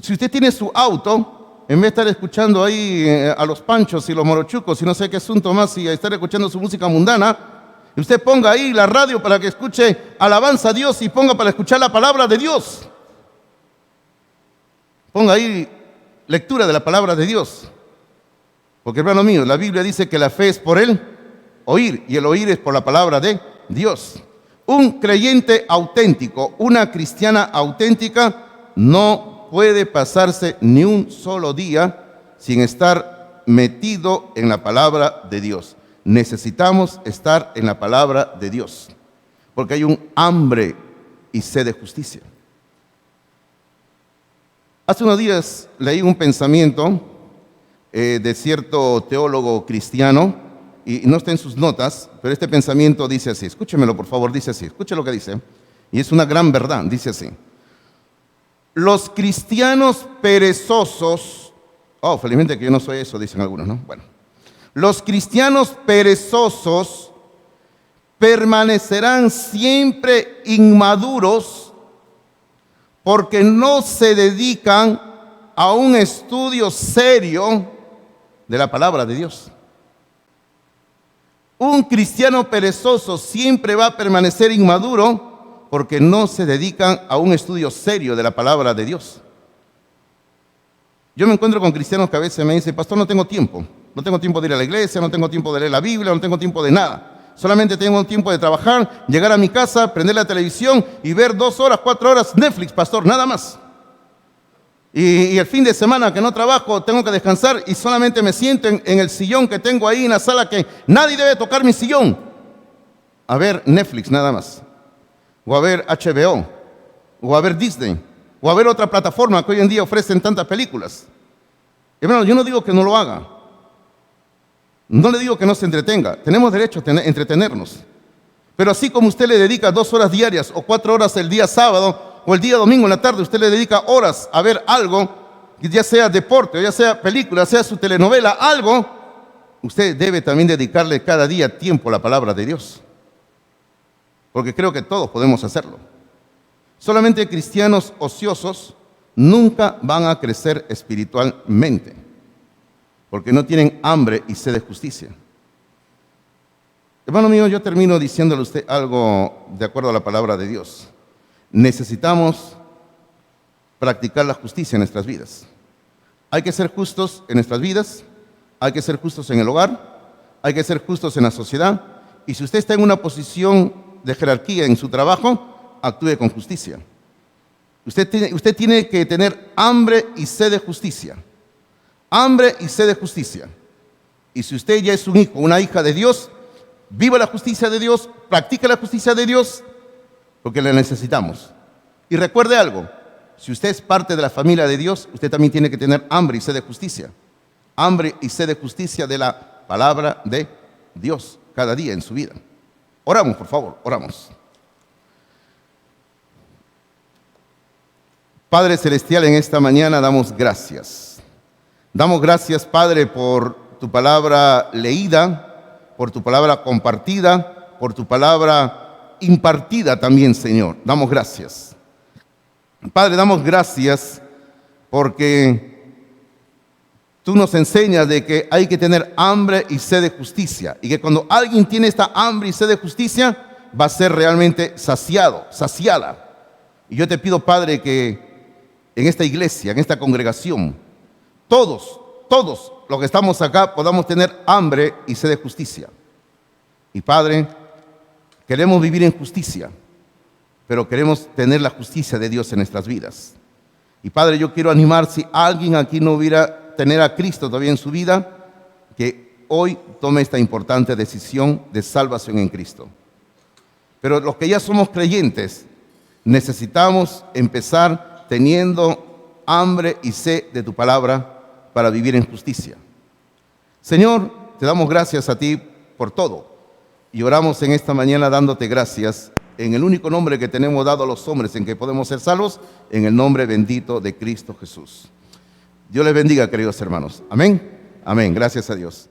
Si usted tiene su auto, en vez de estar escuchando ahí a los panchos y los morochucos y no sé qué asunto más y estar escuchando su música mundana, usted ponga ahí la radio para que escuche alabanza a Dios y ponga para escuchar la palabra de Dios. Ponga ahí lectura de la palabra de Dios. Porque, hermano mío, la Biblia dice que la fe es por el oír y el oír es por la palabra de Dios. Un creyente auténtico, una cristiana auténtica, no puede pasarse ni un solo día sin estar metido en la palabra de Dios. Necesitamos estar en la palabra de Dios, porque hay un hambre y sed de justicia. Hace unos días leí un pensamiento de cierto teólogo cristiano, y no está en sus notas, pero este pensamiento dice así, escúchemelo por favor, dice así, escuche lo que dice, y es una gran verdad, dice así. Los cristianos perezosos, felizmente que yo no soy eso, dicen algunos, ¿no? Bueno, los cristianos perezosos permanecerán siempre inmaduros porque no se dedican a un estudio serio de la palabra de Dios. Un cristiano perezoso siempre va a permanecer inmaduro porque no se dedican a un estudio serio de la palabra de Dios. Yo me encuentro con cristianos que a veces me dicen, pastor, no tengo tiempo de ir a la iglesia, no tengo tiempo de leer la Biblia, no tengo tiempo de nada. Solamente tengo tiempo de trabajar, llegar a mi casa, prender la televisión y ver 2 horas, 4 horas Netflix, pastor, nada más. Y el fin de semana que no trabajo, tengo que descansar y solamente me siento en el sillón que tengo ahí en la sala, que nadie debe tocar mi sillón, a ver Netflix nada más, o a ver HBO, o a ver Disney, o a ver otra plataforma que hoy en día ofrecen tantas películas. Hermano, yo no digo que no lo haga, no le digo que no se entretenga, tenemos derecho a entretenernos, pero así como usted le dedica 2 horas diarias o 4 horas el día sábado o el día domingo en la tarde, usted le dedica horas a ver algo, ya sea deporte, ya sea película, sea su telenovela, algo, usted debe también dedicarle cada día tiempo a la palabra de Dios, porque creo que todos podemos hacerlo. Solamente cristianos ociosos nunca van a crecer espiritualmente, porque no tienen hambre y sed de justicia. Hermano mío, yo termino diciéndole a usted algo de acuerdo a la palabra de Dios. Necesitamos practicar la justicia en nuestras vidas. Hay que ser justos en nuestras vidas, Hay que ser justos en el hogar, hay que ser justos en la sociedad. Y si usted está en una posición de jerarquía en su trabajo, actúe con justicia. Usted tiene que tener hambre y sed de justicia. Hambre y sed de justicia. Y si usted ya es un hijo, una hija de Dios, viva la justicia de Dios, practique la justicia de Dios, porque la necesitamos. Y recuerde algo, si usted es parte de la familia de Dios, usted también tiene que tener hambre y sed de justicia. Hambre y sed de justicia de la palabra de Dios cada día en su vida. Oramos, por favor, oramos. Padre Celestial, en esta mañana damos gracias. Damos gracias, Padre, por tu palabra leída, por tu palabra compartida, por tu palabra impartida también, Señor. Damos gracias. Padre, damos gracias porque tú nos enseñas de que hay que tener hambre y sed de justicia, y que cuando alguien tiene esta hambre y sed de justicia, va a ser realmente saciado, saciada. Y yo te pido, Padre, que en esta iglesia, en esta congregación, todos los que estamos acá podamos tener hambre y sed de justicia. Y Padre, queremos vivir en justicia, pero queremos tener la justicia de Dios en nuestras vidas. Y Padre, yo quiero animar, si alguien aquí no hubiera tener a Cristo todavía en su vida, que hoy tome esta importante decisión de salvación en Cristo. Pero los que ya somos creyentes, necesitamos empezar teniendo hambre y sed de tu palabra para vivir en justicia. Señor, te damos gracias a ti por todo y oramos en esta mañana dándote gracias en el único nombre que tenemos dado a los hombres en que podemos ser salvos, en el nombre bendito de Cristo Jesús. Dios les bendiga, queridos hermanos. Amén. Amén. Gracias a Dios.